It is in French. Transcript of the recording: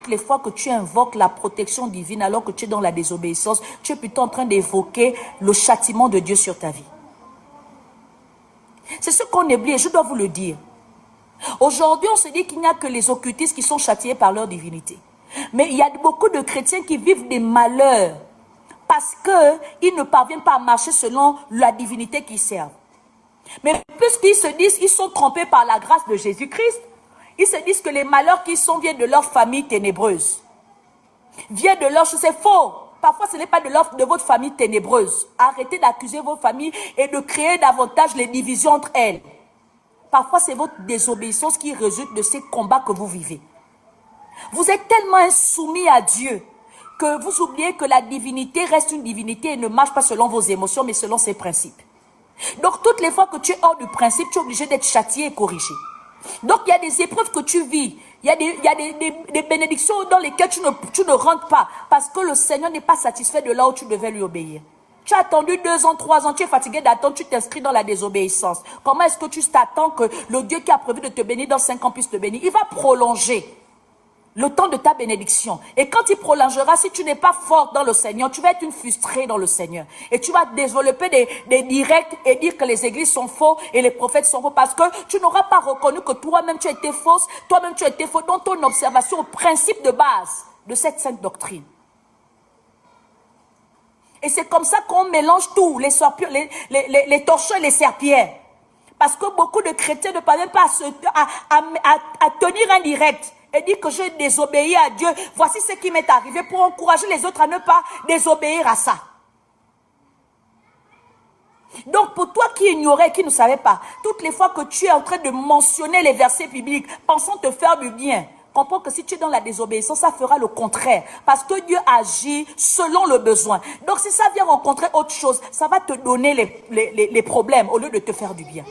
les fois que tu invoques la protection divine alors que tu es dans la désobéissance, tu es plutôt en train d'évoquer le châtiment de Dieu sur ta vie. C'est ce qu'on oublie et je dois vous le dire. Aujourd'hui, on se dit qu'il n'y a que les occultistes qui sont châtiés par leur divinité. Mais il y a beaucoup de chrétiens qui vivent des malheurs parce qu'ils ne parviennent pas à marcher selon la divinité qu'ils servent. Mais puisqu'ils se disent qu'ils sont trompés par la grâce de Jésus-Christ, ils se disent que les malheurs qu'ils sont viennent de leur famille ténébreuse. Viennent de leur... C'est faux. Parfois, ce n'est pas de votre famille ténébreuse. Arrêtez d'accuser vos familles et de créer davantage les divisions entre elles. Parfois, c'est votre désobéissance qui résulte de ces combats que vous vivez. Vous êtes tellement insoumis à Dieu que vous oubliez que la divinité reste une divinité et ne marche pas selon vos émotions, mais selon ses principes. Donc, toutes les fois que tu es hors du principe, tu es obligé d'être châtié et corrigé. Donc, il y a des épreuves que tu vis. Il y a des bénédictions dans lesquelles tu ne rentres pas parce que le Seigneur n'est pas satisfait de là où tu devais lui obéir. Tu as attendu 2 ans, 3 ans, tu es fatigué d'attendre, tu t'inscris dans la désobéissance. Comment est-ce que tu t'attends que le Dieu qui a prévu de te bénir dans 5 ans puisse te bénir? Il va prolonger le temps de ta bénédiction. Et quand il prolongera, si tu n'es pas fort dans le Seigneur, tu vas être une frustrée dans le Seigneur. Et tu vas développer des directs et dire que les églises sont faux et les prophètes sont faux parce que tu n'auras pas reconnu que toi-même tu as été fausse, toi-même tu as été faux dans ton observation au principe de base de cette sainte doctrine. Et c'est comme ça qu'on mélange tout, les torchons et les serpillères. Parce que beaucoup de chrétiens ne parviennent pas à tenir un direct. Et dit que j'ai désobéi à Dieu. Voici ce qui m'est arrivé pour encourager les autres à ne pas désobéir à ça. Donc pour toi qui ignorais, qui ne savais pas, toutes les fois que tu es en train de mentionner les versets bibliques, pensant te faire du bien, comprends que si tu es dans la désobéissance, ça fera le contraire. Parce que Dieu agit selon le besoin. Donc si ça vient rencontrer autre chose, ça va te donner les problèmes au lieu de te faire du bien.